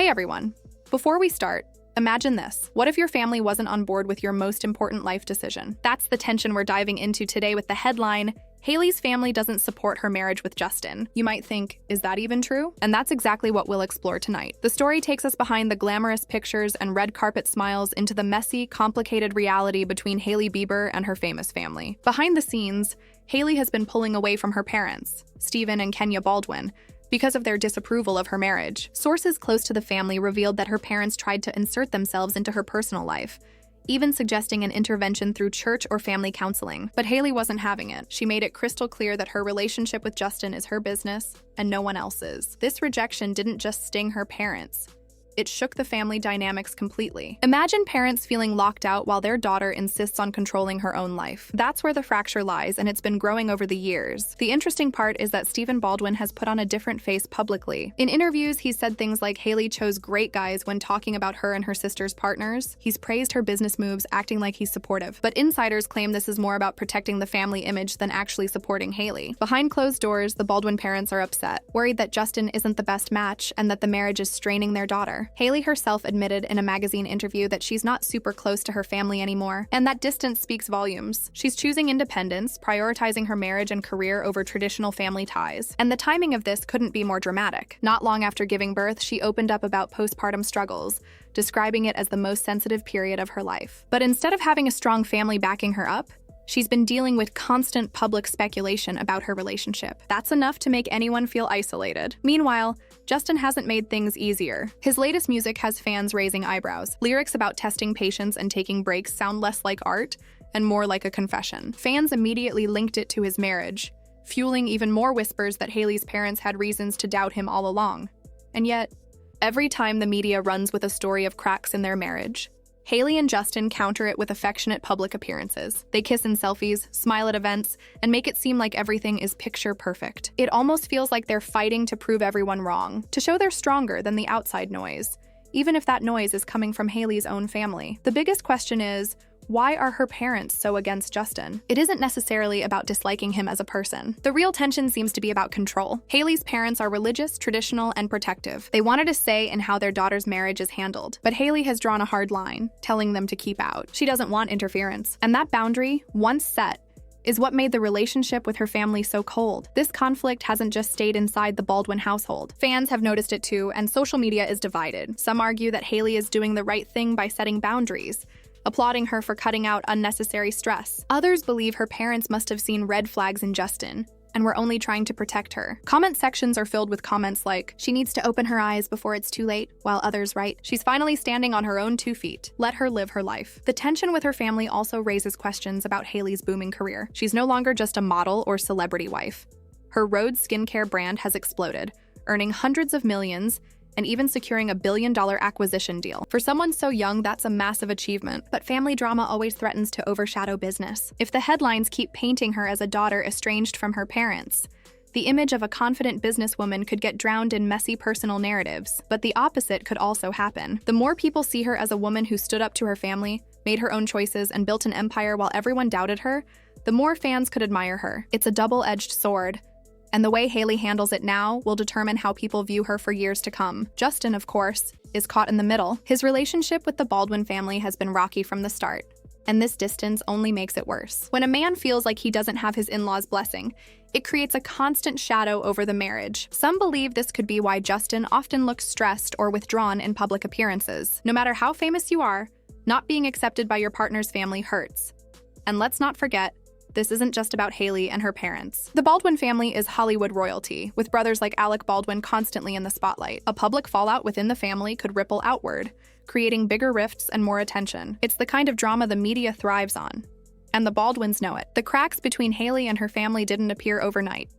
Hey everyone. Before we start, imagine this. What if your family wasn't on board with your most important life decision? That's the tension we're diving into today with the headline, Hailey's family doesn't support her marriage with Justin. You might think, is that even true? And that's exactly what we'll explore tonight. The story takes us behind the glamorous pictures and red carpet smiles into the messy, complicated reality between Hailey Bieber and her famous family. Behind the scenes, Hailey has been pulling away from her parents, Stephen and Kenya Baldwin, because of their disapproval of her marriage. Sources close to the family revealed that her parents tried to insert themselves into her personal life, even suggesting an intervention through church or family counseling. But Hailey wasn't having it. She made it crystal clear that her relationship with Justin is her business and no one else's. This rejection didn't just sting her parents. It shook the family dynamics completely. Imagine parents feeling locked out while their daughter insists on controlling her own life. That's where the fracture lies, and it's been growing over the years. The interesting part is that Stephen Baldwin has put on a different face publicly. In interviews, he's said things like Hailey chose great guys when talking about her and her sister's partners. He's praised her business moves, acting like he's supportive. But insiders claim this is more about protecting the family image than actually supporting Hailey. Behind closed doors, the Baldwin parents are upset, worried that Justin isn't the best match and that the marriage is straining their daughter. Hailey herself admitted in a magazine interview that she's not super close to her family anymore, and that distance speaks volumes. She's choosing independence, prioritizing her marriage and career over traditional family ties. And the timing of this couldn't be more dramatic. Not long after giving birth, she opened up about postpartum struggles, describing it as the most sensitive period of her life. But instead of having a strong family backing her up, she's been dealing with constant public speculation about her relationship. That's enough to make anyone feel isolated. Meanwhile, Justin hasn't made things easier. His latest music has fans raising eyebrows. Lyrics about testing patience and taking breaks sound less like art and more like a confession. Fans immediately linked it to his marriage, fueling even more whispers that Hailey's parents had reasons to doubt him all along. And yet, every time the media runs with a story of cracks in their marriage, Hailey and Justin counter it with affectionate public appearances. They kiss in selfies, smile at events, and make it seem like everything is picture perfect. It almost feels like they're fighting to prove everyone wrong, to show they're stronger than the outside noise, even if that noise is coming from Hailey's own family. The biggest question is, why are her parents so against Justin? It isn't necessarily about disliking him as a person. The real tension seems to be about control. Hailey's parents are religious, traditional, and protective. They wanted a say in how their daughter's marriage is handled. But Hailey has drawn a hard line, telling them to keep out. She doesn't want interference. And that boundary, once set, is what made the relationship with her family so cold. This conflict hasn't just stayed inside the Baldwin household. Fans have noticed it too, and social media is divided. Some argue that Hailey is doing the right thing by setting boundaries, applauding her for cutting out unnecessary stress. Others believe her parents must have seen red flags in Justin and were only trying to protect her. Comment sections are filled with comments like, she needs to open her eyes before it's too late, while others write, she's finally standing on her own 2 feet. Let her live her life. The tension with her family also raises questions about Hailey's booming career. She's no longer just a model or celebrity wife. Her Rhode skincare brand has exploded, earning hundreds of millions and even securing a $1 billion acquisition deal. For someone so young, that's a massive achievement. But family drama always threatens to overshadow business. If the headlines keep painting her as a daughter estranged from her parents, the image of a confident businesswoman could get drowned in messy personal narratives. But the opposite could also happen. The more people see her as a woman who stood up to her family, made her own choices, and built an empire while everyone doubted her, the more fans could admire her. It's a double-edged sword, and the way Hailey handles it now will determine how people view her for years to come. Justin, of course, is caught in the middle. His relationship with the Baldwin family has been rocky from the start, and this distance only makes it worse. When a man feels like he doesn't have his in-laws' blessing, it creates a constant shadow over the marriage. Some believe this could be why Justin often looks stressed or withdrawn in public appearances. No matter how famous you are, not being accepted by your partner's family hurts. And let's not forget, this isn't just about Hailey and her parents. The Baldwin family is Hollywood royalty, with brothers like Alec Baldwin constantly in the spotlight. A public fallout within the family could ripple outward, creating bigger rifts and more attention. It's the kind of drama the media thrives on, and the Baldwins know it. The cracks between Hailey and her family didn't appear overnight.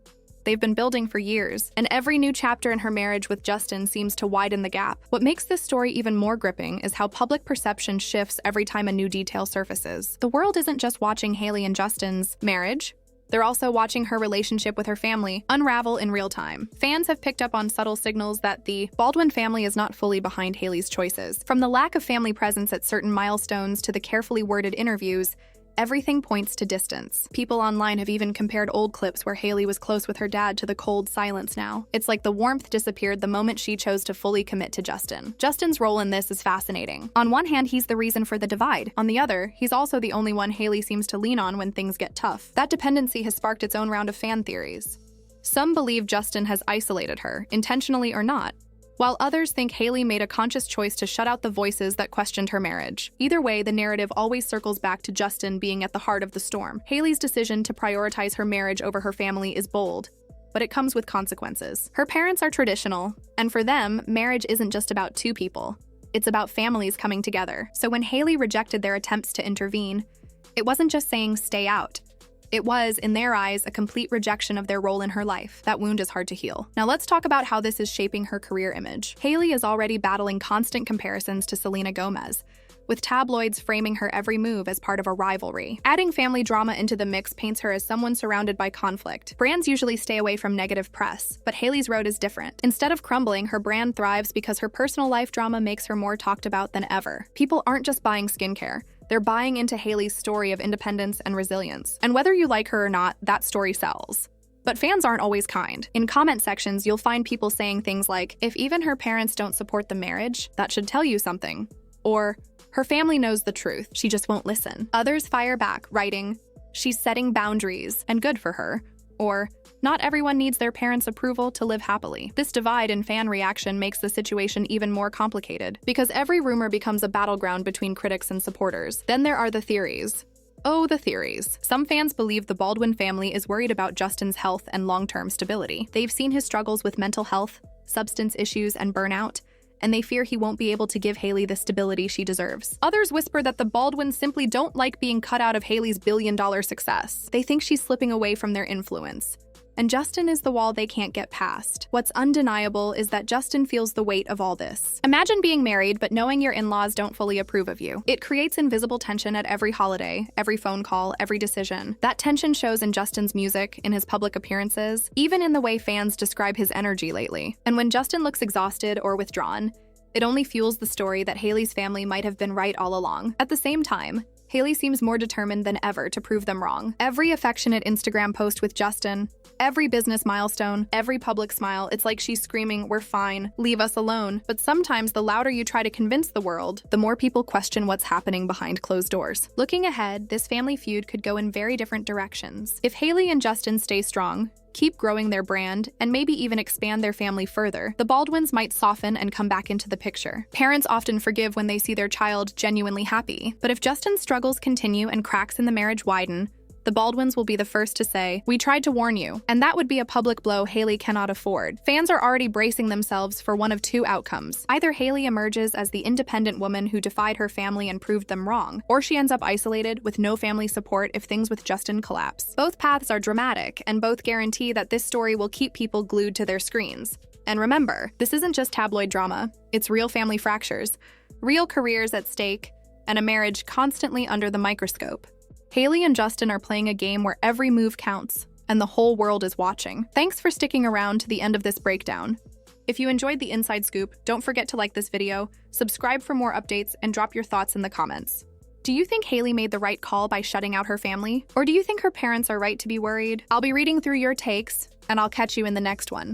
They've been building for years, and every new chapter in her marriage with Justin seems to widen the gap. What makes this story even more gripping is how public perception shifts every time a new detail surfaces. The world isn't just watching Hailey and Justin's marriage, they're also watching her relationship with her family unravel in real time. Fans have picked up on subtle signals that the Baldwin family is not fully behind Hailey's choices. From the lack of family presence at certain milestones to the carefully worded interviews, Everything points to distance. People online have even compared old clips where Hailey was close with her dad to the cold silence now. It's like the warmth disappeared the moment she chose to fully commit to Justin. Justin's role in this is fascinating. On one hand, he's the reason for the divide. On the other, he's also the only one Hailey seems to lean on when things get tough. That dependency has sparked its own round of fan theories. Some believe Justin has isolated her, intentionally or not, while others think Hailey made a conscious choice to shut out the voices that questioned her marriage. Either way, the narrative always circles back to Justin being at the heart of the storm. Hailey's decision to prioritize her marriage over her family is bold, but it comes with consequences. Her parents are traditional, and for them, marriage isn't just about two people. It's about families coming together. So when Hailey rejected their attempts to intervene, it wasn't just saying stay out. It was, in their eyes, a complete rejection of their role in her life. That wound is hard to heal. Now let's talk about how this is shaping her career image. Hailey is already battling constant comparisons to Selena Gomez, with tabloids framing her every move as part of a rivalry. Adding family drama into the mix paints her as someone surrounded by conflict. Brands usually stay away from negative press, but Hailey's road is different. Instead of crumbling, her brand thrives because her personal life drama makes her more talked about than ever. People aren't just buying skincare. They're buying into Hailey's story of independence and resilience. And whether you like her or not, that story sells. But fans aren't always kind. In comment sections, you'll find people saying things like, if even her parents don't support the marriage, that should tell you something. Or, her family knows the truth, she just won't listen. Others fire back, writing, she's setting boundaries, and good for her. Or, not everyone needs their parents' approval to live happily. This divide in fan reaction makes the situation even more complicated, because every rumor becomes a battleground between critics and supporters. Then there are the theories. Oh, the theories. Some fans believe the Baldwin family is worried about Justin's health and long-term stability. They've seen his struggles with mental health, substance issues, and burnout, and they fear he won't be able to give Hailey the stability she deserves. Others whisper that the Baldwins simply don't like being cut out of Hailey's billion-dollar success. They think she's slipping away from their influence. And Justin is the wall they can't get past. What's undeniable is that Justin feels the weight of all this. Imagine being married, but knowing your in-laws don't fully approve of you. It creates invisible tension at every holiday, every phone call, every decision. That tension shows in Justin's music, in his public appearances, even in the way fans describe his energy lately. And when Justin looks exhausted or withdrawn, it only fuels the story that Hailey's family might have been right all along. At the same time, Hailey seems more determined than ever to prove them wrong. Every affectionate Instagram post with Justin, every business milestone, every public smile, it's like she's screaming, "We're fine, leave us alone." But sometimes the louder you try to convince the world, the more people question what's happening behind closed doors. Looking ahead, this family feud could go in very different directions. If Hailey and Justin stay strong, keep growing their brand, and maybe even expand their family further, the Baldwins might soften and come back into the picture. Parents often forgive when they see their child genuinely happy. But if Justin's struggles continue and cracks in the marriage widen, the Baldwins will be the first to say, "We tried to warn you." And that would be a public blow Hailey cannot afford. Fans are already bracing themselves for one of two outcomes. Either Hailey emerges as the independent woman who defied her family and proved them wrong, or she ends up isolated with no family support if things with Justin collapse. Both paths are dramatic, and both guarantee that this story will keep people glued to their screens. And remember, this isn't just tabloid drama. It's real family fractures, real careers at stake, and a marriage constantly under the microscope. Hailey and Justin are playing a game where every move counts, and the whole world is watching. Thanks for sticking around to the end of this breakdown. If you enjoyed the inside scoop, don't forget to like this video, subscribe for more updates, and drop your thoughts in the comments. Do you think Hailey made the right call by shutting out her family? Or do you think her parents are right to be worried? I'll be reading through your takes, and I'll catch you in the next one.